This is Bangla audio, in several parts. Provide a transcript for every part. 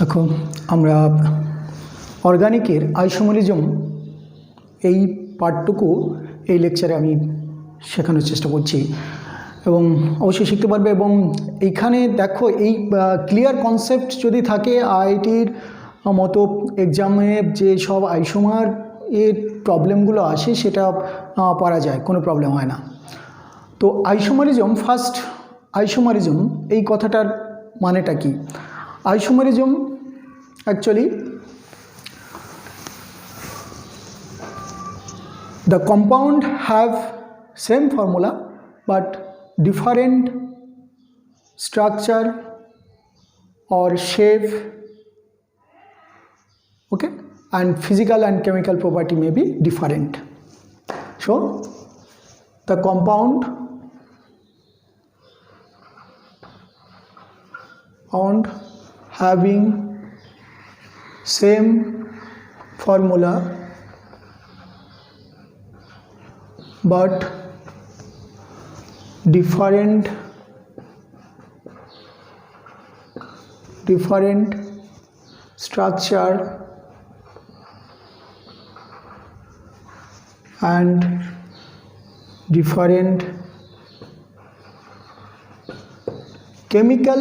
দেখো আমরা অর্গানিকের আইসোমারিজম এই পার্টটুকু এই লেকচারে আমি শেখানোর চেষ্টা করছি এবং অবশ্যই শিখতে পারবে। এবং এইখানে দেখো এই ক্লিয়ার কনসেপ্ট যদি থাকে আইআইটির মতো এক্সামে যে সব আইসোমার এর প্রবলেমগুলো আসে সেটা পারা যায়, কোনো প্রবলেম হয় না। তো আইসোমারিজম, ফার্স্ট আইসোমারিজম এই কথাটার মানেটা কি? Isomerism actually the compound have same formula but different structure or shape, okay, and physical and chemical property may be different. So the compound having same formula but different structure and different chemical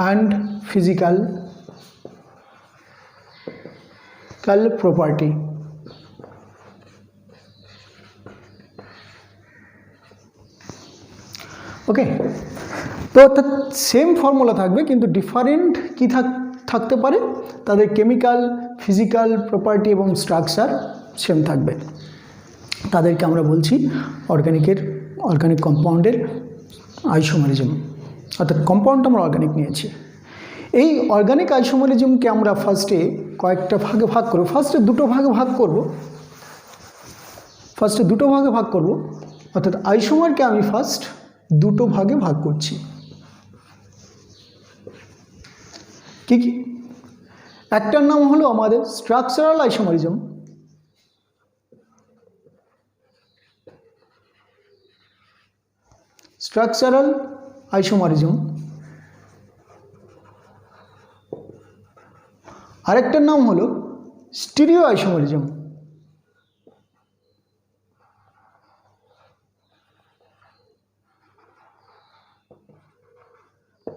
and physical property. ওকে, তো অর্থাৎ সেম ফর্মুলা থাকবে কিন্তু ডিফারেন্ট কী থাকতে পারে, তাদের কেমিক্যাল, ফিজিক্যাল প্রপার্টি এবং স্ট্রাকচার সেম থাকবে। তাদেরকে আমরা বলছি অর্গানিক কম্পাউন্ডের আইসোমারিজম, অর্থাৎ কম্পাউন্ড আমরা অর্গানিক নিয়েছি। এই অর্গানিক আইসোমারিজমকে আমরা ফার্স্টে কয়েকটা ভাগে ভাগ করব। ফার্স্টে দুটো ভাগে ভাগ করব, অর্থাৎ আইসোমারকে আমি ফার্স্ট দুটো ভাগে ভাগ করছি। কি কি? একটার নাম হলো আমাদের স্ট্রাকচারাল আইসোমারিজম, আরেকটার নাম হলো স্টিরিও আইসোমারিজম।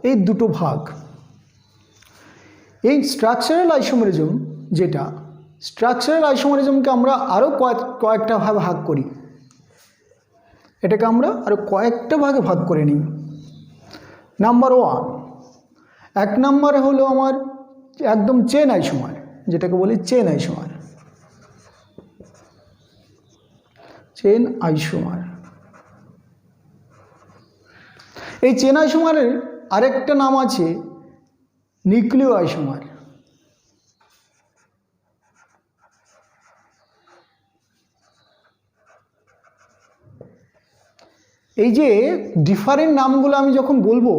এই দুটো ভাগ। এই স্ট্রাকচারাল আইসোমারিজম স্ট্রাকচারাল আইসোমারিজমকে আমরা আরও কয়েকটা ভাগে ভাগ করি। এটাকে আমরা আরও কয়েকটা ভাগে ভাগ করে নিই। নাম্বার 1, এক নম্বরে হলো আমার একদম চেন আইসোমার, যেটাকে বলি চেন আইসোমার। এই চেন আইসোমারের আরেকটা নাম আছে নিউক্লিয় আইসোমার। এই যে ডিফারেন্ট নামগুলো আমি যখন বলবো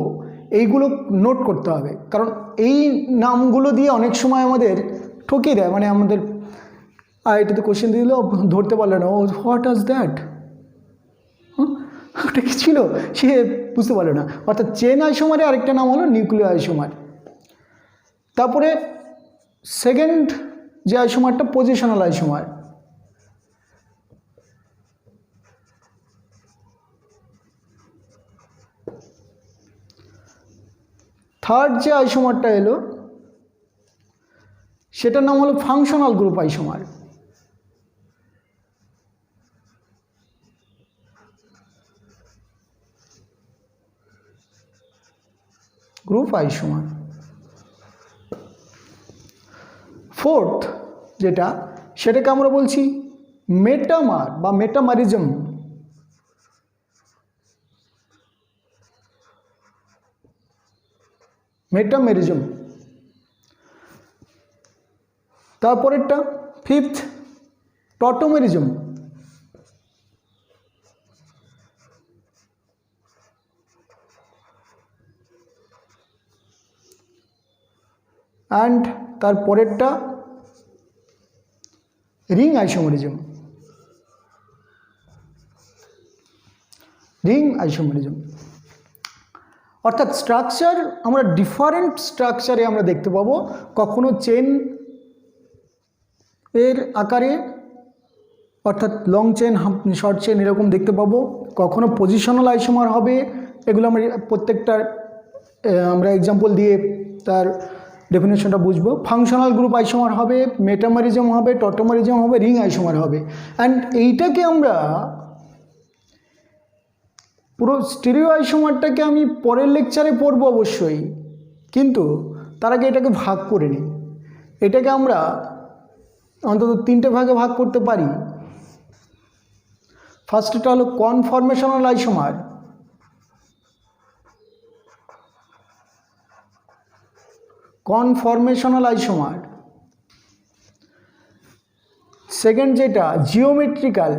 এইগুলো নোট করতে হবে, কারণ এই নামগুলো দিয়ে অনেক সময় আমাদের ঠকিয়ে দেয়। মানে আমাদের আইআইটিতে কোশ্চেন দিয়ে দিলেও ধরতে পারলো না, ও হোয়াট ওয়াজ দ্যাট, ওটা কি ছিল সে বুঝতে পারলো না। অর্থাৎ চেন আইসোমারের আরেকটা নাম হলো নিউক্লিয় আইসোমার। তারপরে সেকেন্ড যে আইসোমারটা পজিশনাল আইসোমার। থার্ড যে আইসোমারটা এলো সেটার নাম হলো ফাংশনাল গ্রুপ আইসোমার। ফোর্থ সেটাকে আমরা বলছি মেটামার বা মেটামারিজম। তারপরেরটা ফিফথ টটোমেরিজম। অ্যান্ড তারপরেরটা রিং আইসোমারিজম। Ring isomerism. অর্থাৎ স্ট্রাকচার আমরা ডিফারেন্ট স্ট্রাকচারে আমরা দেখতে পাবো, কখনো চেন এর আকারে অর্থাৎ লং চেন শর্ট চেন এরকম দেখতে পাবো, কখনো পজিশনাল আইসোমার হবে, এগুলো আমরা প্রত্যেকটার আমরা এক্সাম্পল দিয়ে তার ডেফিনেশনটা বুঝবো। ফাংশনাল গ্রুপ আইসোমার হবে, মেটামারিজম হবে, টটোমারিজম হবে, রিং আইসোমার হবে। অ্যান্ড এইটাকে আমরা পুরো স্টিরিও আইসোমারটাকে আমি পরের লেকচারে পড়বো অবশ্যই, কিন্তু তার আগে এটাকে ভাগ করে নিই। এটাকে আমরা অন্তত 3টে ভাগে ভাগ করতে পারি। ফার্স্টটা হলো conformational isomer, conformational isomer. Second যেটা geometrical,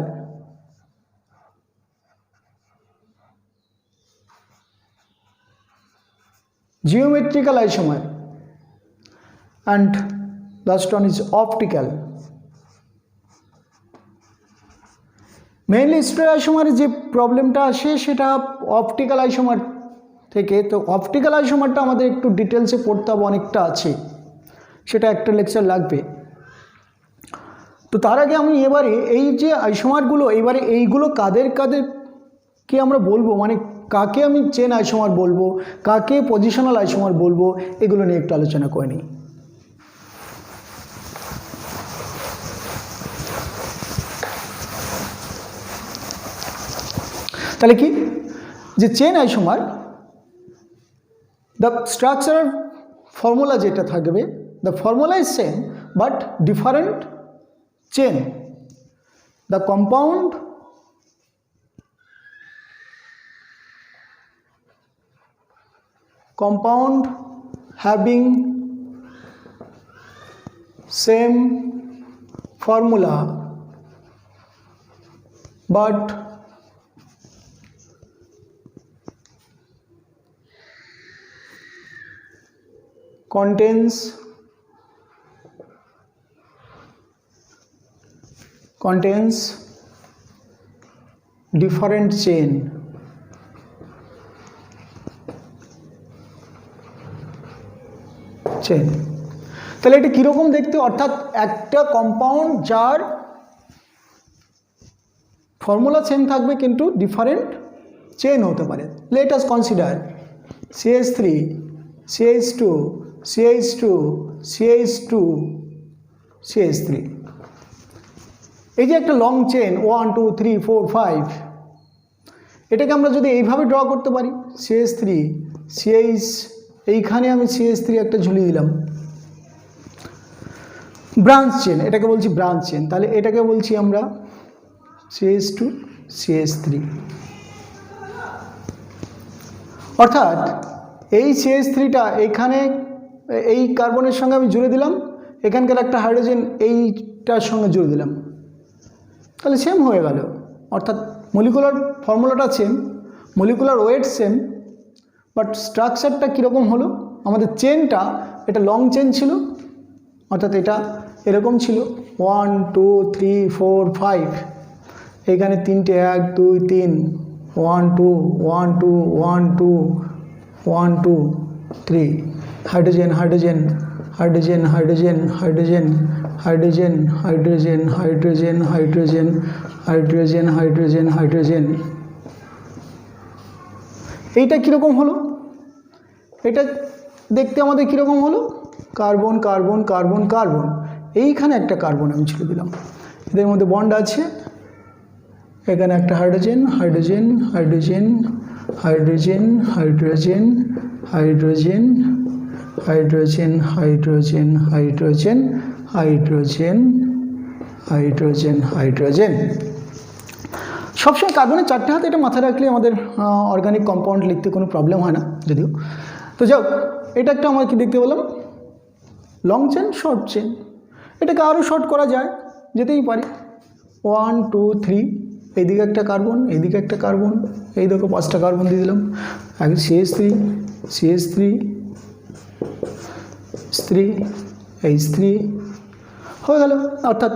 geometrical isomer, and last one is optical. Mainly stereo আইসোমারের যে প্রবলেমটা আসে সেটা অপটিক্যাল আইসোমার থেকে। তো অপটিক্যাল আইসোমারটা আমাদের একটু ডিটেলসে পড়তে হবে, অনেকটা আছে, সেটা একটা লেকচার লাগবে। তো তার আগে আমি এবারে এই যে আইসোমারগুলো, এবারে এইগুলো কাদের কাদেরকে আমরা বলবো, মানে কাকে আমি চেন আইসোমার বলবো, কাকে পজিশনাল আইসোমার বলবো, এগুলো নিয়ে একটু আলোচনা করে নিই। তাহলে কি যে chain isomer, the structural formula যেটা থাকবে, the formula is same but different chain. The compound having same formula but contains different chain। Chain তাহলে এটা কীরকম দেখতে, অর্থাৎ একটা কম্পাউন্ড যার ফর্মুলা সেম থাকবে কিন্তু ডিফারেন্ট চেন হতে পারে। Let us consider CH3 CH2 CH2 CH2 CH3, এই যে একটা লং চেন 1 2 3 4 5, এটাকে আমরা যদি এইভাবে ড্র করতে পারি, CH3 CH, এইখানে আমি CH3 একটা ঝুলিয়ে দিলাম, ব্রাঞ্চ চেন, এটাকে বলছি ব্রাঞ্চ চেন। তাহলে এটাকে বলছি আমরা CH2 CH3, অর্থাৎ এই CH3টা এইখানে এই কার্বনের সঙ্গে আমি জুড়ে দিলাম, এখানকার একটা হাইড্রোজেন এইটার সঙ্গে জুড়ে দিলাম, তাহলে সেম হয়ে গেল। অর্থাৎ মলিকুলার ফর্মুলাটা same, molecular weight same, but স্ট্রাকচারটা কীরকম হলো, আমাদের চেনটা এটা লং চেন ছিল, অর্থাৎ এটা এরকম ছিল 1 2 3 4 5, এখানে 3টে 1 2 3 1 2 1 2 1 2 1 2 3, hydrogen hydrogen hydrogen hydrogen hydrogen hydrogen hydrogen hydrogen hydrogen hydrogen hydrogen hydrogen. এইটা কীরকম হলো, এটা দেখতে আমাদের কীরকম হলো, কার্বন কার্বন কার্বন কার্বন, এইখানে একটা কার্বন আমি ছেড়ে দিলাম, এদের মধ্যে বন্ড আছে, এখানে একটা hydrogen hydrogen hydrogen hydrogen hydrogen hydrogen hydrogen hydrogen hydrogen hydrogen hydrogen hydrogen. সবসময় কার্বনের 4টে হাত, এটা মাথায় রাখলে আমাদের অর্গানিক কম্পাউন্ড লিখতে কোনো প্রবলেম হয় না যদিও। তো যাও, এটা একটা আমরা কি দেখতে পেলাম, লং চেন শর্ট চেন। এটাকে আরও শর্ট করা যায়, যেতেই পারে 1 2 3, এইদিকে একটা কার্বন, এইদিকে একটা কার্বন, এই দেখো 5টা কার্বন দিয়ে দিলাম, আগে CH3 CH3 H3 হয়ে গেল। অর্থাৎ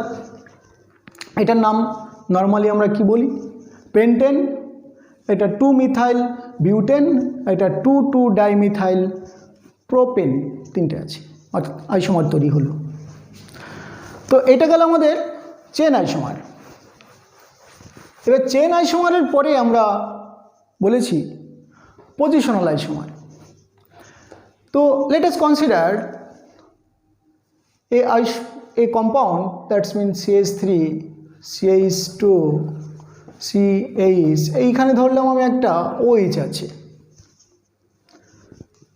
এটার নাম নর্মালি আমরা কি বলি, পেন্টেন এটা 2 মিথাইল বিউটেন, এটা 2 ডাইমিথাইল প্রোপেন, তিনটে আছে, অর্থাৎ আইসোমার তৈরি হলো। তো এটা গেল আমাদের চেন আইসোমার। এবার চেন আইসোমারের পরে আমরা বলেছি পজিশনাল আইসোমার। তো let us consider a compound that means CH3 CH2 CH, এইখানে ধরলাম আমি একটা OH আছে,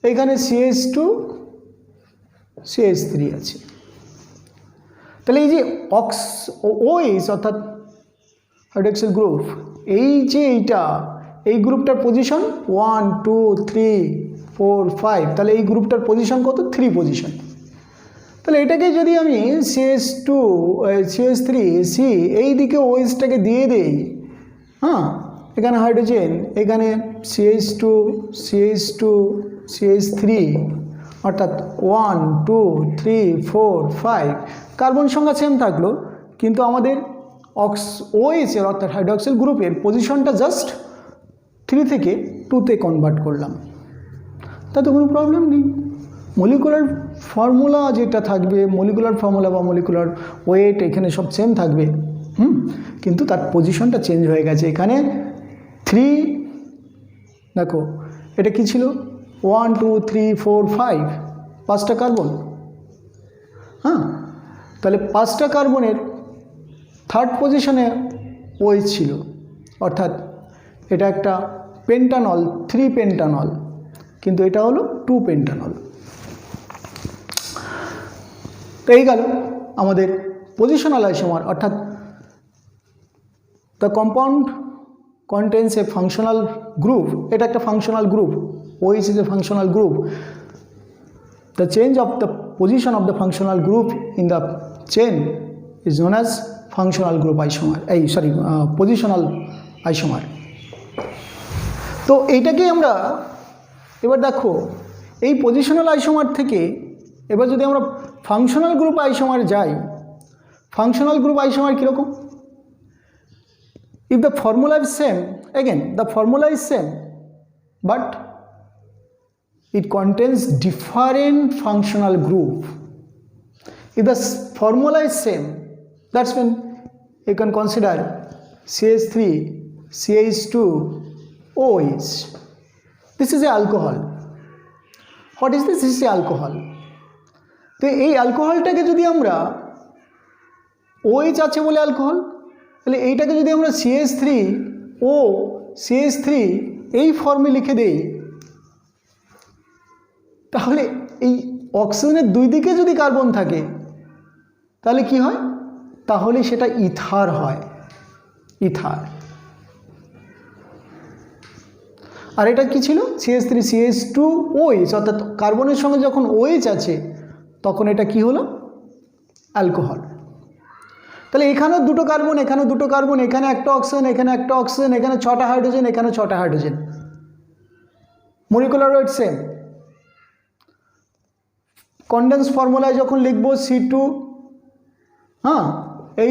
এইখানে CH2 CH3 আছে। তাহলে এই যে OH অর্থাৎ হাইড্রক্সিল গ্রুপ, এই যে এই গ্রুপটার পজিশন 1 2 3 4 5, তাহলে এই গ্রুপটার পজিশন কত? 3 পজিশন। তাহলে এটাকে যদি আমি CH2 CH3 C এই দিকে OH-টাকে দিয়ে দেই, হ্যাঁ, এখানে হাইড্রোজেন, এখানে CH2 CH2 CH3, অর্থাৎ 1 2 3 4 5, কার্বন সংখ্যা সেম থাকলো, কিন্তু আমাদের OH এর অর্থাৎ হাইড্রক্সিল গ্রুপের পজিশনটা জাস্ট 3 থেকে 2-তে কনভার্ট করলাম, তাতে কোনো প্রবলেম নেই। মলিকুলার ফর্মুলা যেটা থাকবে, মলিকুলার ফর্মুলা বা মলিকুলার ওয়েট এখানে সব সেম থাকবে, কিন্তু তার পজিশনটা চেঞ্জ হয়ে গেছে। এখানে 3, দেখো এটা কি ছিল, 1 2 3 4 5, 5টা কার্বন, হ্যাঁ, তাহলে 5টা কার্বনের 3rd পজিশনে OH ছিল, অর্থাৎ এটা একটা পেন্টানল, 3 পেন্টানল, কিন্তু এটা হলো 2 পেন্টানল। তো এই গেল আমাদের পজিশনাল আইসোমার, অর্থাৎ the compound contains a functional group, এটা একটা functional group, OH is a functional group. The change of the position of the functional group in the chain is known as functional group isomer, positional isomer. তো এইটাকে আমরা এবার দেখো, এই পজিশনাল আইসোমার থেকে এবার যদি আমরা ফাংশনাল গ্রুপ আইসোমার যাই, ফাংশনাল গ্রুপ আইসোমার কীরকম? If the formula is same, again the formula is same, but it contains different functional group. If the formula is same, that's when you can consider CH3 CH2 OH. This is a alcohol. What is this? This is a alcohol. তো এই অ্যালকোহলটাকে যদি আমরা OH আছে বলে অ্যালকোহল, তাহলে এইটাকে যদি আমরা CH3O CH3 এই ফর্মে লিখে দেই, তাহলে এই অক্সিজেনের 2 দিকে যদি কার্বন থাকে তাহলে কি হয়? তাহলে সেটা ইথার হয়, ইথার। আর এটা কি ছিল? CH3 CH2 OH, অর্থাৎ কার্বনের সঙ্গে যখন OH আছে তখন এটা কি হলো? অ্যালকোহল। তাহলে এখানেও 2টো কার্বন, এখানেও 2টো কার্বন, এখানে একটা অক্সিজেন, এখানে একটা অক্সিজেন, এখানে 6টা হাইড্রোজেন, এখানে 6টা hydrogen, molecular weight same. Condensed ফর্মুলায় যখন লিখব C2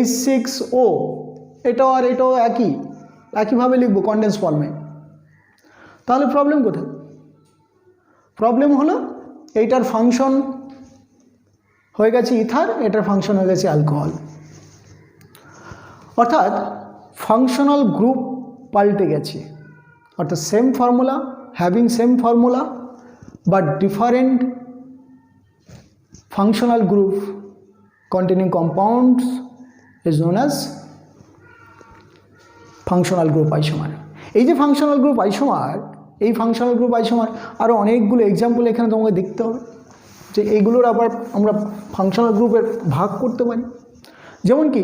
H6O, এটাও আর এটাও একইভাবে লিখব কনডেন্স ফর্মে। তাহলে প্রবলেম কোথায়? প্রবলেম হলো এইটার ফাংশন হয়ে গেছে ইথার, এটার ফাংশন হয়ে গেছে অ্যালকোহল। অর্থাৎ ফাংশনাল গ্রুপ পাল্টে গেছে, অর্থাৎ same formula, having same formula but different functional group containing compounds is known as functional group isomer. এই যে ফাংশনাল গ্রুপ আইসোমার, এই ফাংশনাল গ্রুপ আইসোমার আরও অনেকগুলো এক্সাম্পল এখানে তোমাকে দেখতে হবে, যে এইগুলোর আবার আমরা ফাংশনাল গ্রুপের ভাগ করতে পারি। যেমন কি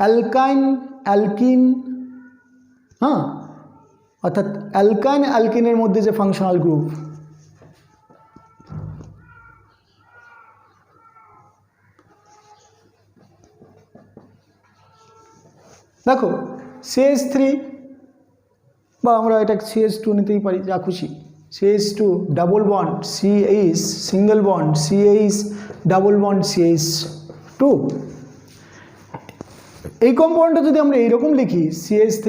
অ্যালকাইন অ্যালকিন, অর্থাৎ অ্যালকাইন অ্যালকিনের মধ্যে যে ফাংশনাল গ্রুপ, দেখো CH3 বা আমরা এটা CH2 নিতেই পারি, যা খুশি, CH2 double bond CH single bond CH double bond CH2। এই কম্পাউন্ডটা যদি আমরা এইরকম লিখি CH3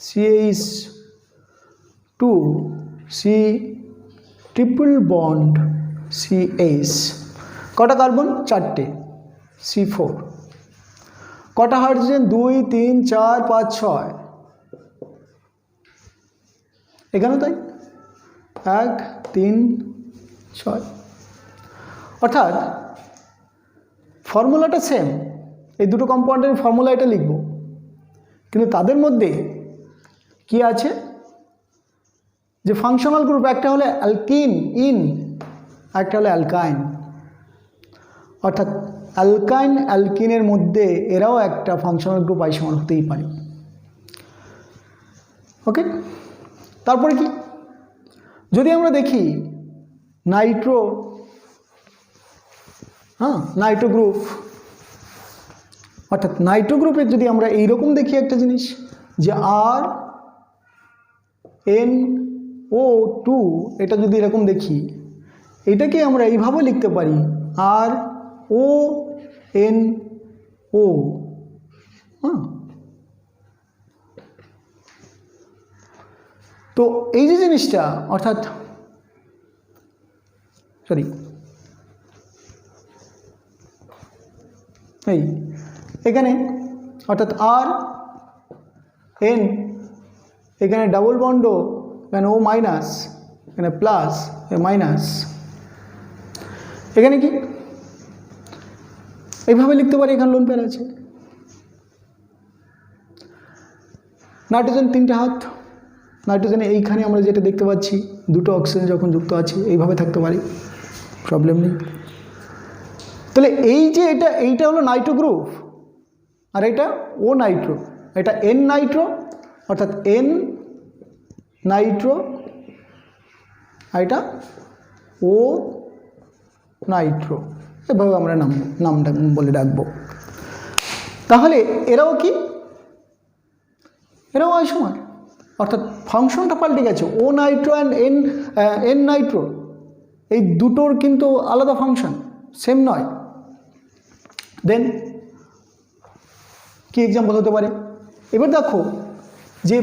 CH2 C triple bond CH, কটা কার্বন? 4টে, C4, কটা হাইড্রোজেন? 2 3 4 5 6, এখানেও তাই 1 3 6। অর্থাৎ ফর্মুলাটা সেম, এই দুটো কম্পাউন্ডের ফর্মুলা এটা লিখব, কিন্তু তাদের মধ্যে কি আছে যে ফাংশনাল গ্রুপ, একটা হলো অ্যালকিন ইন, একটা হলো অ্যালকাইন। অর্থাৎ অ্যালকাইন অ্যালকিনের মধ্যে এরাও একটা ফাংশনাল গ্রুপ আইসোমার হতেই পারে। ওকে, তারপরে কি, যদি আমরা দেখি নাইট্রো, নাইট্রো গ্রুপ, অর্থাৎ নাইট্রো গ্রুপের যদি আমরা এইরকম দেখি একটা জিনিস যে RNO2, এটা যদি এরকম দেখি, এটাকে আমরা এইভাবে লিখতে পারি RONO। তো এই যে জিনিসটা, অর্থাৎ এখানে অর্থাৎ RN, এখানে ডাবল বন্ড, এখানে O মাইনাস, এখানে প্লাস, মাইনাস, এখানে কি এইভাবে লিখতে পারি, এখানে লোন পেয়ার আছে। নাইট্রোজেন 3টে হাত, নাইট্রোজেনে এইখানে আমরা যেটা দেখতে পাচ্ছি, 2টো অক্সিজেন যখন যুক্ত আছে এইভাবে থাকতে পারি, প্রবলেম নেই। তাহলে এই যে এইটা হলো নাইট্রো গ্রুপ, আর এটা ও নাইট্রো, এটা এন নাইট্রো, অর্থাৎ এন নাইট্রো, আর এটা ও নাইট্রো, এভাবে আমরা নামটা বলে ডাকবো। তাহলে এরাও কি, এরাও আইসোমার, অর্থাৎ ফাংশনটা পাল্টে গেছে। ও নাইট্রো অ্যান্ড এন নাইট্রো, এই দুটোর কিন্তু আলাদা ফাংশন, সেম নয়। দেন কি এক্সাম্পল হতে পারে? এবার দেখো যে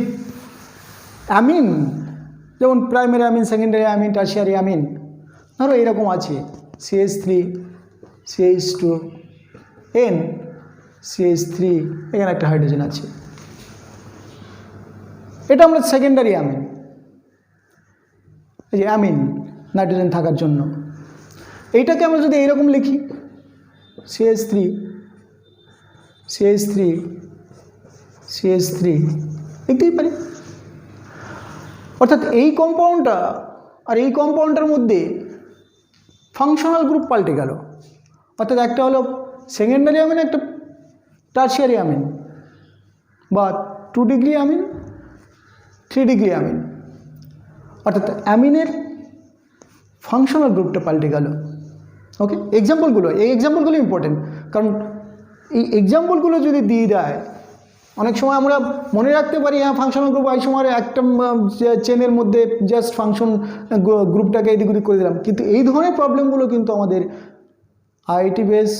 অ্যামিন, যেমন primary amine, secondary amine, tertiary amine, ধরো এরকম আছে CH3 CH2 N CH3, এখানে একটা হাইড্রোজেন আছে, এটা আমরা সেকেন্ডারি অ্যামিন, এই যে অ্যামিন নাইট্রোজেন থাকার জন্য। এইটাকে আমরা যদি এইরকম লিখি CH3 CH3 CH3, লিখতেই পারি। অর্থাৎ এই কম্পাউন্ডটা আর এই কম্পাউন্ডটার মধ্যে ফাংশনাল গ্রুপ পাল্টে গেল। অর্থাৎ একটা হলো সেকেন্ডারি অ্যামিন, একটা টারশিয়ারি অ্যামিন, বা 2 ডিগ্রি অ্যামিন, 3 ডিগ্রি অ্যামিন, অর্থাৎ অ্যামিনের ফাংশনাল গ্রুপটা পাল্টে গেল। ওকে, এক্সাম্পলগুলো, এই এক্সাম্পলগুলো ইম্পর্টেন্ট, কারণ এই এক্সাম্পলগুলো যদি দিয়ে দেয় অনেক সময় আমরা মনে রাখতে পারি, হ্যাঁ ফাংশনাল গ্রুপ আইসোমার, একটা চেনের মধ্যে জাস্ট ফাংশন গ্রুপটাকে এদিক ওদিক করে দিলাম, কিন্তু এই ধরনের প্রবলেমগুলো কিন্তু আমাদের আইআইটি বেস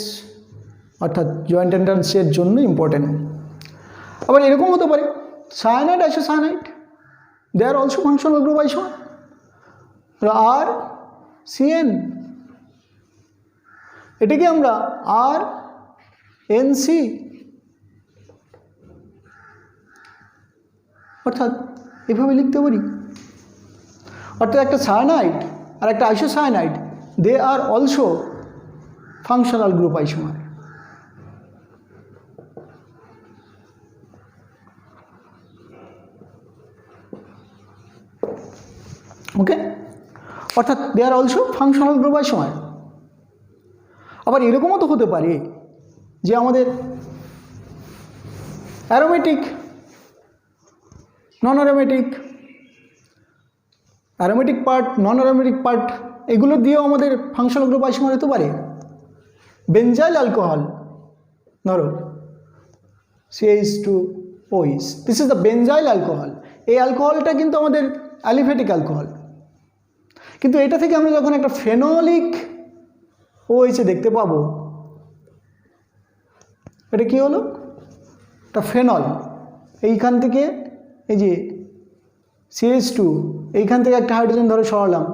অর্থাৎ জয়েন্ট এন্ট্রান্সের জন্য ইম্পর্টেন্ট। আবার এরকম হতে পারে cyanide, isocyanide, they are also functional group isomer, আর CN, এটাকে আমরা RNC, অর্থাৎ এভাবে লিখতে পারি। অর্থাৎ একটা সায়ানাইড আর একটা isocyanide, they are also functional group isomer. Okay, অর্থাৎ they are also functional group isomer. আবার এরকমও তো হতে পারে যে আমাদের aromatic, non aromatic, aromatic part, non aromatic part, এগুলো দিয়েও আমাদের ফাংশনাল গ্রুপ আইসোমার হতে পারে। বেনজাইল অ্যালকোহল, ধরো CH2OH, this is the benzyl alcohol. এই অ্যালকোহলটা কিন্তু আমাদের অ্যালিফ্যাটিক অ্যালকোহল, কিন্তু এটা থেকে আমরা যখন একটা ফেনলিক OH দেখতে পাবো, এটা কি হলো? একটা ফেনল, এইখান থেকে এই যে CH2 এইখান থেকে একটা হাইড্রোজেন ধরে সরালাম,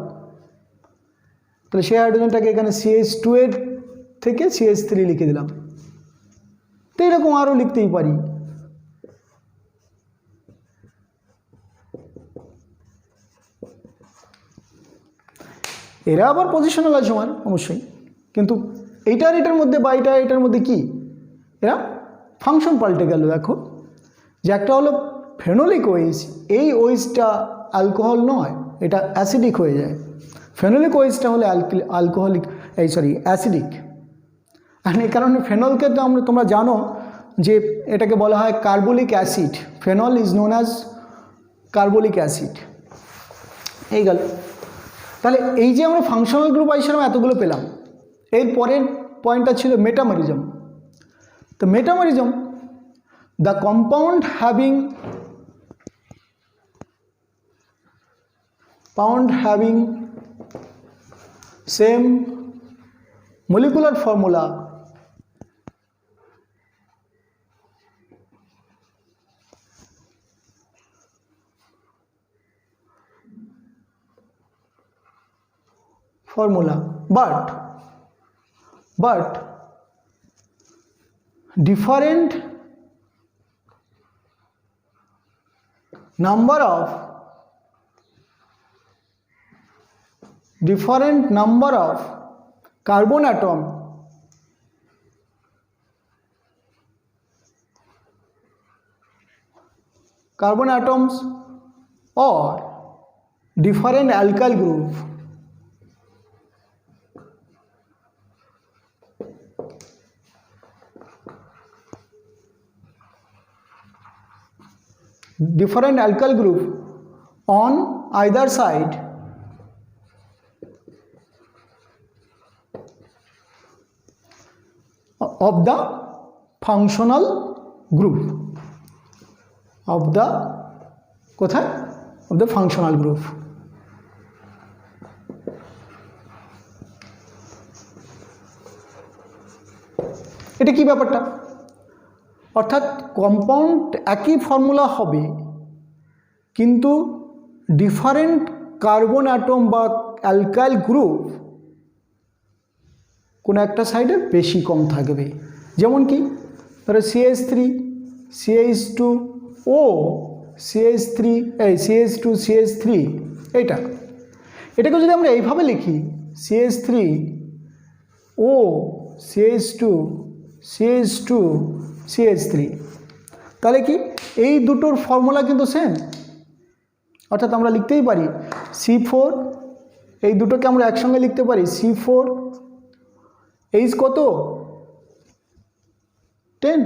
তাহলে সেই হাইড্রোজেনটাকে এখানে CH2 এর থেকে CH3 লিখে দিলাম। তো এরকম আরও লিখতেই পারি। এরা আবার পজিশনাল আইসোমার অবশ্যই, কিন্তু এইটার এটার মধ্যে বা এটার মধ্যে কি এরা ফাংশন পাল্টে গেল। দেখো যে একটা হলো ফেনোলিক ওয়েজ, এই ওয়েজটা অ্যালকোহল নয়, এটা অ্যাসিডিক হয়ে যায়। ফেনোলিক ওয়েজটা হলে অ্যালকোহলিক অ্যাসিডিক। আর এই কারণে ফেনলকে তো তোমরা জানো যে এটাকে বলা হয় carbolic acid. Phenol is known as carbolic acid. এই গেল। তাহলে এই যে আমরা ফাংশনাল গ্রুপ আইসোমার এতগুলো পেলাম, এর পরের পয়েন্টটা ছিল মেটামরিজম। তো মেটামরিজম, the compound having same molecular formula but different number of carbon atoms or different alkyl group on either side of the functional group কোথায় of the functional group। এটা কি ব্যাপারটা? অর্থাৎ কম্পাউন্ড একই ফর্মুলা হবে, কিন্তু ডিফারেন্ট কার্বন অ্যাটম বা অ্যালকাইল গ্রুপ কোনো একটা সাইডে বেশি কম থাকবে। যেমন কি ধরো CH3 CH2 ও CH2 CH3, এটাকে যদি আমরা এইভাবে লিখি CH3 ও CH2 CH3, তাহলে কি এই দুটোর ফর্মুলা কিন্তু সেম। অর্থাৎ আমরা লিখতেই পারি C4, এই দুটোকে আমরা একসঙ্গে লিখতে পারি C4 H কত 10,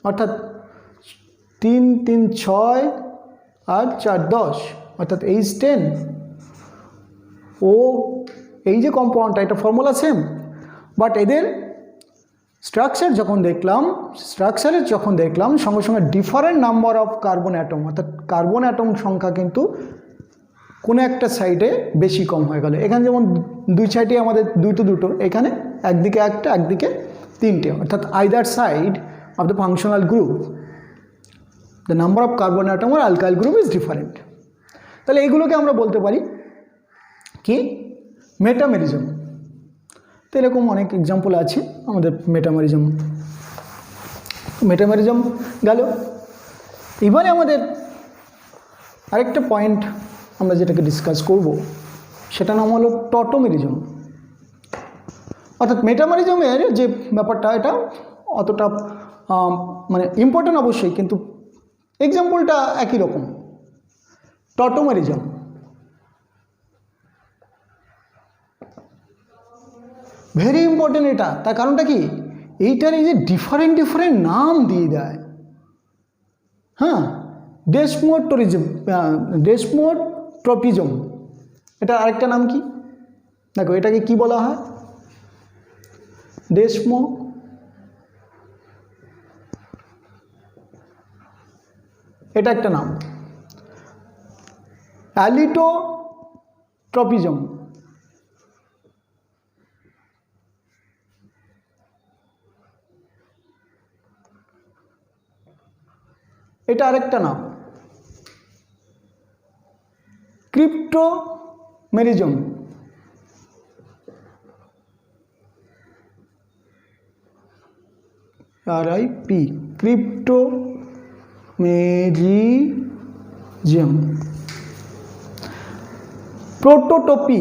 অর্থাৎ 3 3 6 আর 4 10, অর্থাৎ H10 ও এই যে কম্পাউন্ডটা, এটা ফর্মুলা সেম। বাট এদের স্ট্রাকচারের যখন দেখলাম সঙ্গে সঙ্গে different number of carbon atom, অর্থাৎ কার্বন অ্যাটম সংখ্যা কিন্তু কোনো একটা সাইডে বেশি কম হয়ে গেল। এখানে যেমন দুই সাইডে আমাদের দুটো, এখানে একদিকে একটা একদিকে তিনটে, অর্থাৎ either side of the functional group the number of carbon atom আর অ্যালকাইল গ্রুপ ইজ ডিফারেন্ট। তাহলে এইগুলোকে আমরা বলতে পারি কি মেটামেরিজম। তো এরকম অনেক এক্সাম্পল আছে আমাদের মেটামেরিজম গেল। এবারে আমাদের আরেকটা পয়েন্ট আমরা যেটাকে ডিসকাস করব সেটা নাম হলো টটোমেরিজম। অর্থাৎ মেটামেরিজমের যে ব্যাপারটা, এটা অতটা মানে ইম্পর্টেন্ট অবশ্যই, কিন্তু এক্সাম্পলটা একই রকম। টটোমেরিজম ভেরি ইম্পর্টেন্ট এটা। তার কারণটা কি, এইটার এই যে ডিফারেন্ট নাম দিয়ে দেয়। হ্যাঁ, ডেসমোট্রপিজম, এটা আরেকটা নাম কি দেখো, এটাকে কি বলা হয়? এটা একটা নাম। অ্যালিটোট্রপিজম, এটা আরেকটা নাম। ক্রিপ্টোমেরিজম, RIP, ক্রিপ্টোমেরিজম। প্রোটোটোপি,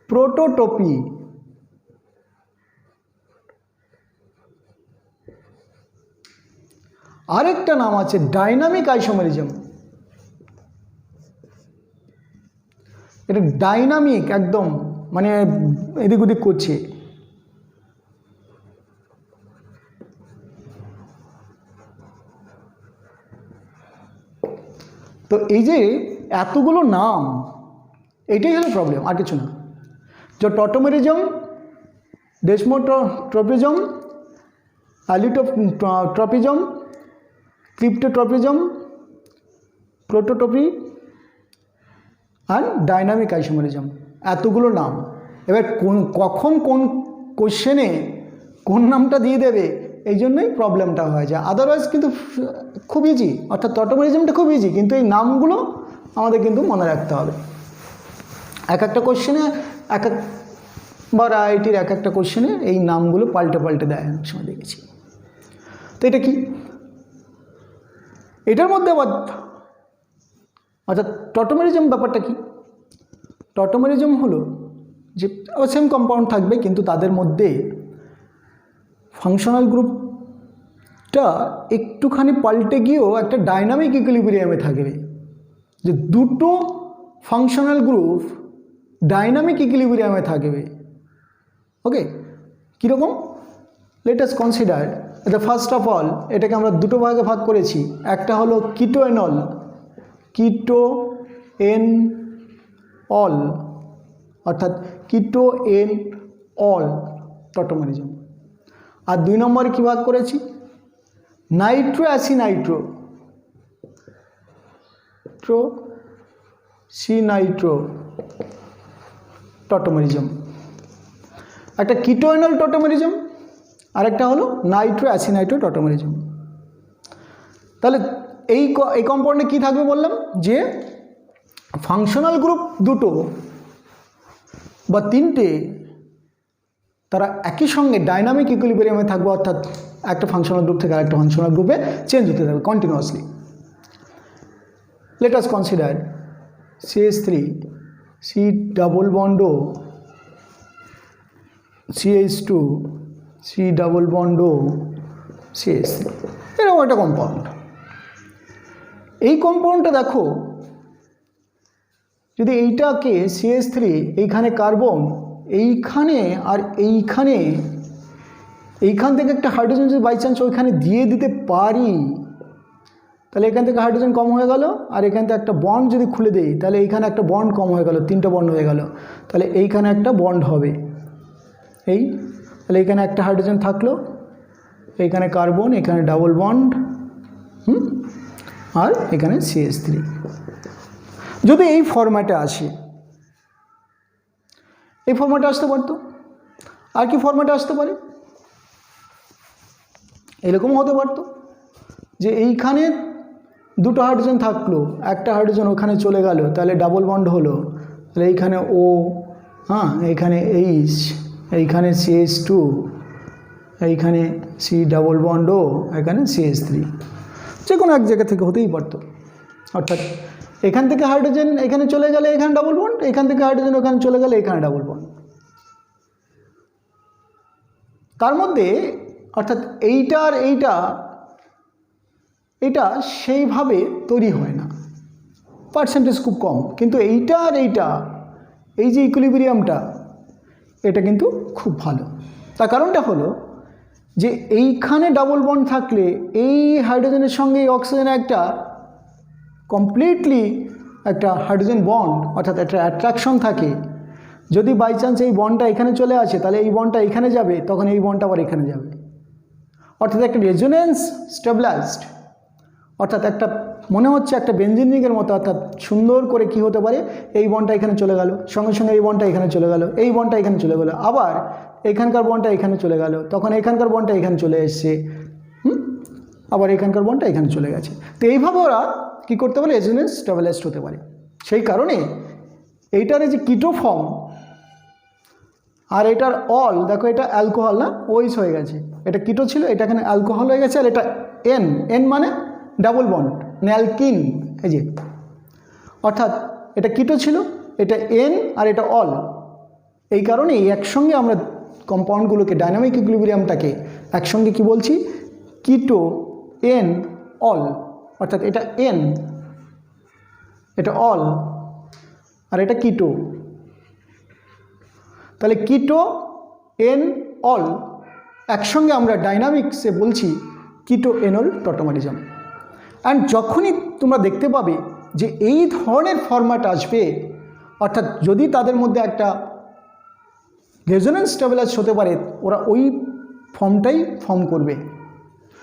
প্রোটোটোপি, আরেকটা নাম আছে ডাইনামিক আইসোমেরিজম। এটা ডাইনামিক, একদম মানে এদিক ওদিক করছে। তো এই যে এতগুলো নাম, এটাই হলো প্রবলেম, আর কিছু না। যে টটোমেরিজম, ডেসমোট্রপিজম, অ্যালিটোট্রপিজম, ক্রিপ্টোট্রপিজম, প্রোটোটোপি আর ডাইনামিক আইসোমেরিজম, এতগুলো নাম। এবার কখন কোন কোশ্চেনে কোন নামটা দিয়ে দেবে, এই জন্যই প্রবলেমটা হয়ে যায়। আদারওয়াইজ কিন্তু খুব ইজি, অর্থাৎ টটোমেরিজমটা খুব ইজি, কিন্তু এই নামগুলো আমাদের কিন্তু মনে রাখতে হবে। এক একটা কোশ্চেনে এক এক ভ্যারাইটির এক একটা কোশ্চেনে এই নামগুলো পাল্টে পাল্টে দেয়, অনেক সময় দেখেছি। তো এটা কি, এটার মধ্যে আবার অর্থাৎ টটোমেরিজম ব্যাপারটা কি? টটোমেরিজম হলো যে সেম কম্পাউন্ড থাকবে, কিন্তু তাদের মধ্যে ফাংশনাল গ্রুপটা একটুখানি পাল্টে গিয়েও একটা ডাইনামিক ইকুইলিব্রিয়ামে থাকবে। যে দুটো ফাংশনাল গ্রুপ ডাইনামিক ইকুইলিব্রিয়ামে থাকবে। ওকে, কীরকম? Let us consider the first of all, এটাকে আমরা দুটো ভাগে ভাগ করেছি। একটা হলো কিটোএনল, কিটোএনল অর্থাৎ কিটোএনল টটোমেরিজম। আর 2 নম্বরে কী ভাগ করেছি? Nitro acinitro, acinitro tautomerism. একটা কিটোএনল টটোমেরিজম আর একটা হলো নাইট্রো অ্যাসিনাইট্রো টটোমেরিজম। তাহলে এই কম্পাউন্ডে কী থাকবে বললাম? যে ফাংশনাল গ্রুপ দুটো বা তিনটে তারা একই সঙ্গে ডাইনামিক ইকুইলিব্রিয়ামে থাকবে, অর্থাৎ একটা ফাংশনাল গ্রুপ থেকে আরেকটা ফাংশনাল গ্রুপে চেঞ্জ হতে থাকবে continuously. Let us consider CH3, C double bond O, CH2, C double bond O, CH3, এরকম একটা কম্পাউন্ড। এই কম্পাউন্ডটা দেখো, যদি এইটাকে CH3 এইখানে কার্বন, এইখানে আর এইখান থেকে একটা হাইড্রোজেন যদি বাই চান্স ওইখানে দিয়ে দিতে পারি, তাহলে এখান থেকে হাইড্রোজেন কম হয়ে গেল। আর এখান থেকে একটা বন্ড যদি খুলে দেই, তাহলে এইখানে একটা বন্ড কম হয়ে গেল, 3টে বন্ড হয়ে গেল। তাহলে এইখানে একটা বন্ড হবে, তাহলে এখানে একটা হাইড্রোজেন থাকলো, এইখানে কার্বন, এখানে ডাবল বন্ড, আর এখানে CH3। যদি এই ফরম্যাটে আসে, এই ফরম্যাটে আসতে পারতো। আর কি ফরম্যাটে আসতে পারে? এরকমও হতে পারতো যে এইখানে দুটো হাইড্রোজেন থাকলো, একটা হাইড্রোজেন ওখানে চলে গেল, তাহলে ডাবল বন্ড হলো, তাহলে এইখানে O, এইখানে H, এইখানে CH2, এইখানে C ডাবল বন্ড O, এখানে CH3। যে কোনো এক জায়গা থেকে হতেই পারতো। অর্থাৎ এখান থেকে হাইড্রোজেন এখানে চলে গেলে এখানে ডাবল বন্ড, এখান থেকে হাইড্রোজেন ওখানে চলে গেলে এখানে ডাবল বন্ড। তার মধ্যে অর্থাৎ এইটা আর এইটা সেইভাবে তৈরি হয় না, পার্সেন্টেজ খুব কম। কিন্তু এইটা আর এই যে ইকুইলিব্রিয়ামটা, এটা কিন্তু খুব ভালো। তার কারণটা হলো যে এইখানে ডাবল বন্ড থাকলে এই হাইড্রোজেনের সঙ্গে এই অক্সিজেনের একটা কমপ্লিটলি একটা হাইড্রোজেন বন্ড, অর্থাৎ একটা অ্যাট্রাকশন থাকে। যদি বাই চান্স এই বন্ডটা এখানে চলে আসে, তাহলে এই বন্ডটা এখানে যাবে, তখন এই বন্ডটা আবার এখানে যাবে। অর্থাৎ একটা রেজোনেন্স স্টেবিলাইজড, অর্থাৎ একটা মনে হচ্ছে একটা বেঞ্জিন রিংয়ের মতো। অর্থাৎ সুন্দর করে কি হতে পারে, এই বন্ডটা এখানে চলে গেল, সঙ্গে সঙ্গে এই বন্ডটা এখানে চলে গেল, এই বন্ডটা এখানে চলে গেল, আবার এখানকার বন্ডটা এখানে চলে গেল, তখন এখানকার বন্ডটা এখানে চলে এসছে, আবার এখানকার বন্ডটা এখানে চলে গেছে। তো এইভাবে ওরা কি করতে পারে, রেজোনেন্স স্টেবিলাইজড হতে পারে। সেই কারণে এইটার এই যে কিটো ফর্ম আর এটার অল, দেখো এটা অ্যালকোহল না, ওইস হয়ে গেছে, এটা কিটো ছিল, এটা এখানে অ্যালকোহল হয়ে গেছে, আর এটা এন, এন মানে ডাবল বন্ড, অ্যালকিন, এই যে অর্থাৎ এটা কিটো ছিল, এটা এন আর এটা অল। এই কারণে একসঙ্গে আমরা কম্পাউন্ডগুলোকে, ডাইনামিক ইকুইলিব্রিয়ামটাকে একসঙ্গে কি বলছি, কিটো এন অল, অর্থাৎ এটা এন, এটা অল, আর এটা কিটো। তাহলে কিটো এন অল একসঙ্গে আমরা ডাইনামিক্সে বলছি কিটো এনল টটোমারিজম। অ্যান্ড যখনই তোমরা দেখতে পাবে যে এই ধরনের ফরম্যাট আসবে, অর্থাৎ যদি তাদের মধ্যে একটা রেজোনেন্স স্টেবিলাইজ হতে পারে, ওরা ওই ফর্মটাই ফর্ম করবে,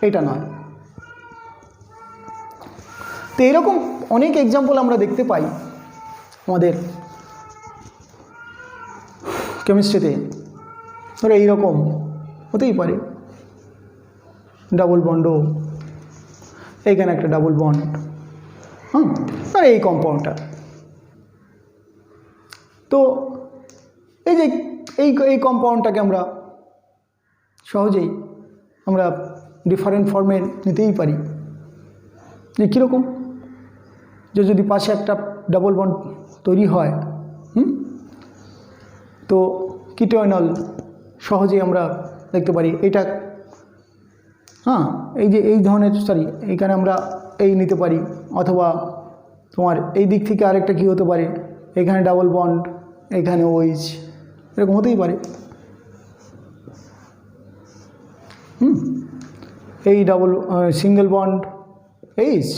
এটা নয়। তো এরকম অনেক এক্সাম্পল আমরা দেখতে পাই আমাদের কেমিস্ট্রিতে। ধরো এইরকম হতেই পারে, ডাবল বন্ডও, এইখানে একটা ডাবল বন্ড, আর এই কম্পাউন্ডটা। তো এই যে এই কম্পাউন্ডটাকে আমরা সহজেই আমরা ডিফারেন্ট ফর্মে নিতেই পারি। যে কীরকম, যে যদি পাশে একটা ডাবল বন্ড তৈরি হয়, তো কিটো এনল সহজেই আমরা দেখতে পারি। এটা এই যে এই ধরনের, সরি, এইখানে আমরা এই নিতে পারি, অথবা তোমার এই দিক থেকে আরেকটা কি হতে পারে, এখানে ডাবল বন্ড, এখানে ওইচ, এরকম হতেই পারে। এই ডাবল সিঙ্গেল বন্ড এইচ,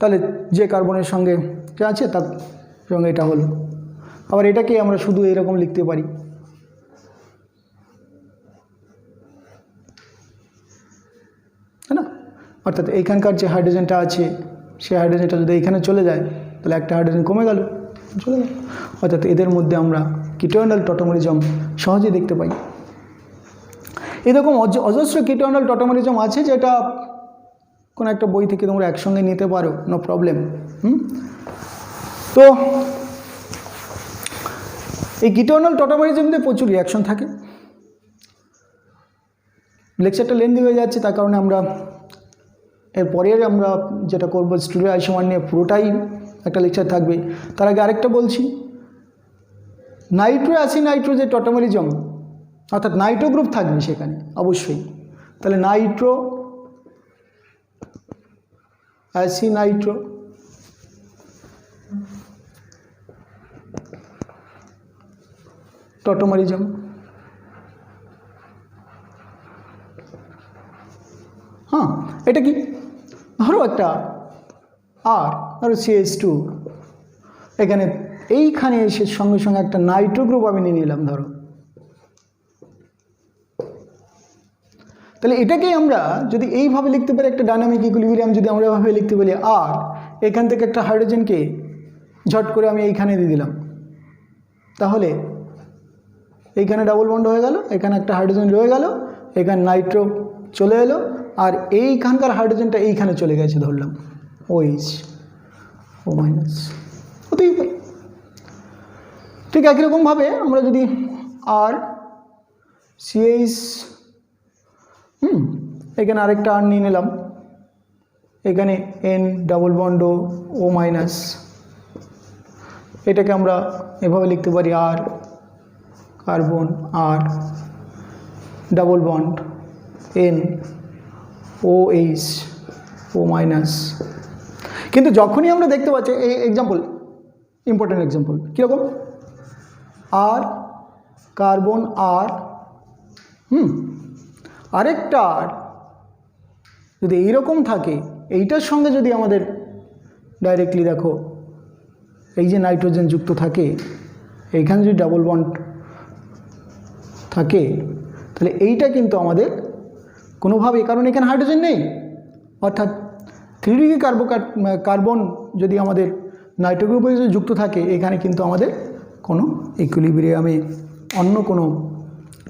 তাহলে যে কার্বনের সঙ্গে যে আছে তার সঙ্গে এটা হলো। আবার এটাকে আমরা শুধু এরকম লিখতে পারি, তাই না? অর্থাৎ এইখানকার যে হাইড্রোজেনটা আছে, সেই হাইড্রোজেনটা যদি এইখানে চলে যায়, তাহলে একটা হাইড্রোজেন কমে গেল, চলে গেল। অর্থাৎ এদের মধ্যে আমরা কিটো এনল টটোমারিজম সহজেই দেখতে পাই। এরকম অজস্র কিটো এনল টটোমারিজম আছে, যেটা কোনো একটা বই থেকে তোমরা একসঙ্গে নিতে পারো, নো প্রবলেম। তো এই কিটো এনল টটোমারিজমে প্রচুর রিয়াকশন থাকে। লেকচারটা লেন্দি হয়ে যাচ্ছে, তার কারণে আমরা এরপরের আমরা যেটা করবো, স্টিরিও আইসোমার নিয়ে পুরোটাই একটা লেকচার থাকবে। তার আগে আরেকটা বলছি, নাইট্রো অ্যাসিনাইট্রো যে টটোমারিজম, অর্থাৎ নাইট্রো গ্রুপ থাকবে সেখানে অবশ্যই। তাহলে নাইট্রো অ্যাসিনাইট্রো, টটোমারিজম, এটা কি, ধরো একটা আর, ধরো CH2, এখানে এইখানে এসে সঙ্গে সঙ্গে একটা নাইট্রো গ্রুপ আমি নিয়ে নিলাম ধরো। তাহলে এটাকেই আমরা যদি এইভাবে লিখতে পারি, একটা ডাইনামিক ইকুইলিব্রিয়াম যদি আমরা এভাবে লিখতে পারি, আর এখান থেকে একটা হাইড্রোজেনকে ঝট করে আমি এইখানে দিয়ে দিলাম, তাহলে এইখানে ডাবল বন্ড হয়ে গেল, এখানে একটা হাইড্রোজেন রয়ে গেল, এখানে নাইট্রো চলে এলো, আর এইখানকার হাইড্রোজেনটা এইখানে চলে গেছে ধরলাম, OH, O-, হতেই পারে। ঠিক একই রকমভাবে আমরা যদি আর CH, এখানে আরেকটা আর নিয়ে নিলাম, এখানে N ডাবল বন্ড O-, এটাকে আমরা এভাবে লিখতে পারি, আর কার্বন, আর double bond N OH, O-। কিন্তু যখনই আমরা দেখতে পাচ্ছি, এই এক্সাম্পল ইম্পর্টেন্ট এক্সাম্পল, কীরকম, আর কার্বন, আর আরেকটা আর যদি এইরকম থাকে, এইটার সঙ্গে যদি আমাদের ডাইরেক্টলি দেখো এই যে নাইট্রোজেন যুক্ত থাকে, এইখানে যদি ডাবল বন্ড থাকে, তাহলে এইটা কিন্তু আমাদের কোনোভাবে, কারণ এখানে হাইড্রোজেন নেই, অর্থাৎ 3 কার্বন যদি আমাদের নাইট্রো গ্রুপে যুক্ত থাকে, এখানে কিন্তু আমাদের কোনো ইকুইলিব্রিয়ামে অন্য কোনো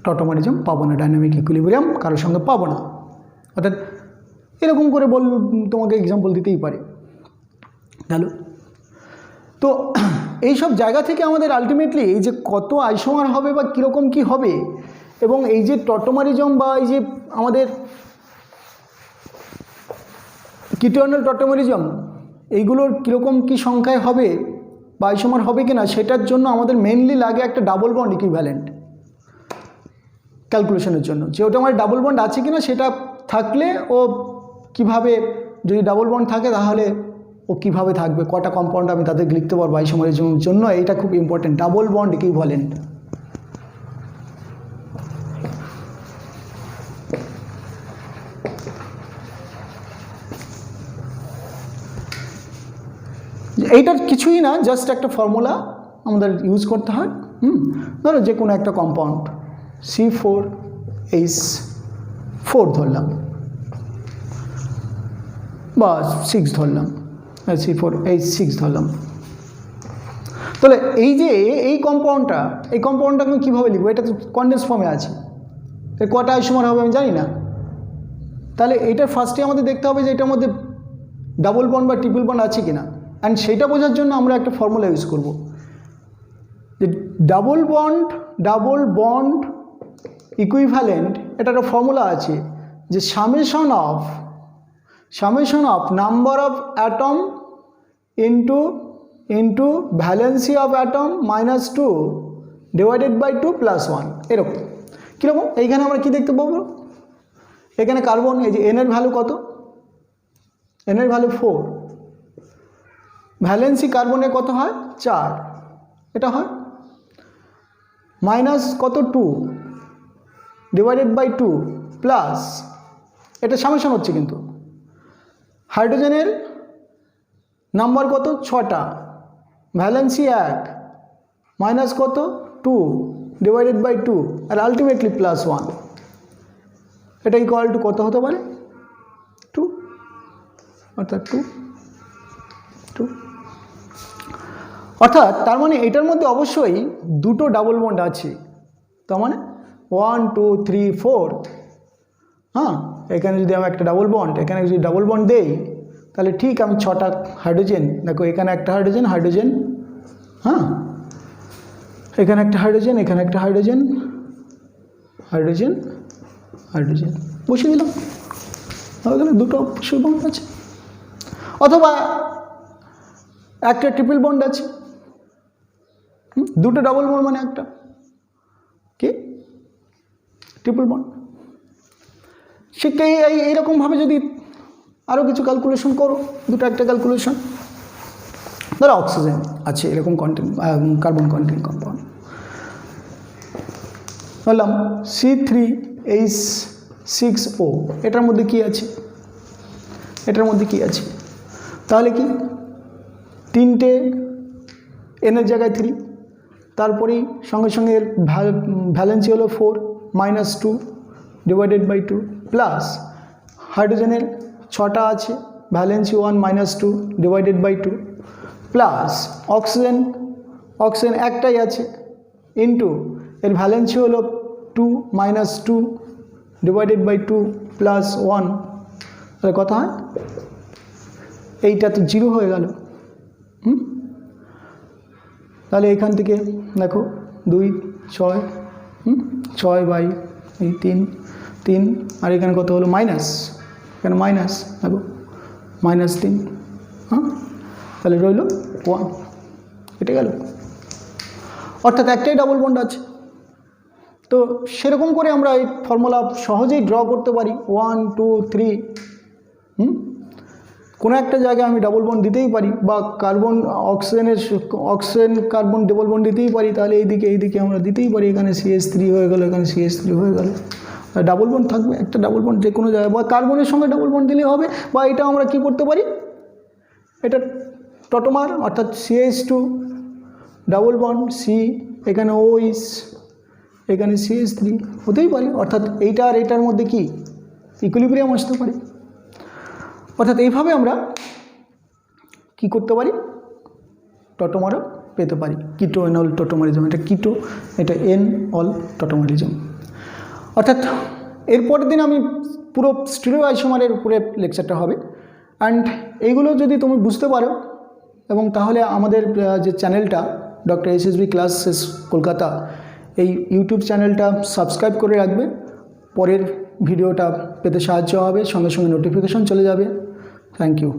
টটোমারিজম পাবো না, ডাইনামিক ইকুইলিব্রিয়াম কারোর সঙ্গে পাবো না। অর্থাৎ এরকম করে তোমাকে এক্সাম্পল দিতেই পারে। গেল। তো এইসব জায়গা থেকে আমাদের আলটিমেটলি এই যে কত আইসোমার হবে বা কীরকম কী হবে, এবং এই যে টটোমারিজম বা এই যে আমাদের কিটোয়ানাল টটোমারিজম, এইগুলোর কীরকম কী সংখ্যায় হবে বা আইসোমার হবে কিনা, সেটার জন্য আমাদের মেইনলি লাগে একটা ডাবল বন্ড ইকুইভ্যালেন্ট ক্যালকুলেশনের জন্য, যে ওটা আমার ডাবল বন্ড আছে কিনা, সেটা থাকলে ও কিভাবে, যদি ডাবল বন্ড থাকে তাহলে ও কীভাবে থাকবে, কটা কম্পাউন্ড আমি তাদের লিখতে পারবো আইসোমারিজমের জন্য, এইটা খুব ইম্পর্টেন্ট, ডাবল বন্ড ইকুইভ্যালেন্ট। এইটার কিছুই না, জাস্ট একটা ফর্মুলা আমাদের ইউজ করতে হয়। ধরো যে কোনো একটা কম্পাউন্ড C4H4 ধরলাম বা 6 ধরলাম, C4H6 ধরলাম। তাহলে এই যে এই কম্পাউন্ডটা আমি কীভাবে লিখবো, এটা তো কনডেন্স ফর্মে আছে, এর কটা আইসোমার হবে আমি জানি না। তাহলে এইটার ফার্স্টে আমাদের দেখতে হবে যে এটার মধ্যে ডাবল বন্ড বা ট্রিপল বন্ড আছে কিনা, অ্যান্ড সেটা বোঝার জন্য আমরা একটা ফর্মুলা ইউজ করব, যে ডাবল বন্ড ইকুইভ্যালেন্ট, এটা একটা ফর্মুলা আছে যে summation of number of atom into valency of atom -2 divided by 2 + 1, এরকম। কীরকম? এইখানে আমরা কী দেখতে পাবো, এখানে কার্বন, এই যে এনের ভ্যালু কত, এনের ভ্যালু 4, ভ্যালেন্সি কার্বনের কত হয় 4, এটা হয় মাইনাস কত 2 ডিভাইডেড বাই 2 প্লাস, এটা সামেশন হচ্ছে কিন্তু, হাইড্রোজেনের নাম্বার কত 6টা, ভ্যালেন্সি 1, মাইনাস কত 2 ডিভাইডেড বাই 2, আর আলটিমেটলি +1, এটা ইকুয়াল টু কত হতে পারে 2, অর্থাৎ 2। অর্থাৎ তার মানে এটার মধ্যে অবশ্যই দুটো ডাবল বন্ড আছে, তার মানে 1 2 3 4, হ্যাঁ, এখানে যদি আমি একটা ডাবল বন্ড, এখানে যদি ডাবল বন্ড দেই, তাহলে ঠিক আমি 6টা হাইড্রোজেন, দেখো এখানে একটা হাইড্রোজেন, হ্যাঁ, এখানে একটা হাইড্রোজেন, এখানে একটা হাইড্রোজেন বসিয়ে দিলাম, এখানে দুটো অবশ্যই বন্ড আছে, অথবা একটা ট্রিপল বন্ড আছে, দুটো ডাবল বন্ড মানে একটা কি ট্রিপল বন্ড। সেটাই এইরকমভাবে যদি আরও কিছু ক্যালকুলেশন করো, দুটো একটা ক্যালকুলেশন, ধরো অক্সিজেন আছে এরকম কার্বন কন্টেন্ট কম্পাউন্ড, বললাম C3H6O, এটার মধ্যে কি আছে, তাহলে কি 3টে এনের জায়গায় 3, তারপরেই সঙ্গে সঙ্গে এর ভ্যালেন্সি হলো 4 -2 ডিভাইডেড বাই 2 প্লাস হাইড্রোজেনের 6টা আছে, valency 1 -2 divided by 2 plus oxygen একটাই আছে, ইন্টু এর ভ্যালেন্সি হলো 2 -2 ডিভাইডেড বাই 2 প্লাস 1, তাহলে কত হয়, এইটা তো 0 হয়ে গেল। তাহলে এখান থেকে দেখো 2 6, 6 বাই 3, আর এখানে কত হলো মাইনাস, এখানে মাইনাস, দেখো -3, হ্যাঁ, তাহলে রইল 1, কেটে গেল, অর্থাৎ একটাই ডাবল বন্ড আছে। তো সেরকম করে আমরা এই ফর্মুলা সহজেই ড্র করতে পারি, 1 2 3, কোনো একটা জায়গায় আমি ডাবল বন্ড দিতেই পারি, বা অক্সিজেন কার্বন ডাবল বন্ড দিতেই পারি, তাহলে এইদিকে আমরা দিতেই পারি, এখানে CH3 হয়ে গেল, এখানে CH3 হয়ে গেল, ডাবল বন্ড থাকবে, একটা ডাবল বন্ড যে কোনো জায়গায়, বা কার্বনের সঙ্গে ডাবল বন্ড দিলেই হবে, বা এটা আমরা কি করতে পারি, এটা টটোমার, অর্থাৎ CH2 ডাবল বন্ড C, এখানে OH, এখানে CH3 হতেই পারে, অর্থাৎ এইটা আর এটার মধ্যে কি ইকুইলিব্রিয়াম আসতে পারে। অর্থাৎ এইভাবে আমরা কি করতে পারি, টটোমারও পেতে পারি, কিটো এনল টটোমারিজম, এটা কিটো, এটা এন অল টটোমারিজম। অর্থাৎ এরপরের দিন আমি পুরো স্টিরিও আইসোমারের উপরে লেকচারটা হবে। অ্যান্ড এইগুলো যদি তুমি বুঝতে পারো এবং তাহলে আমাদের যে চ্যানেলটা ডক্টর এসএসবি ক্লাসেস কলকাতা, এই ইউটিউব চ্যানেলটা সাবস্ক্রাইব করে রাখবে। পরের ভিডিওটা পেতে সাহায্য হবে, সঙ্গে সঙ্গে নোটিফিকেশন চলে যাবে। Thank you.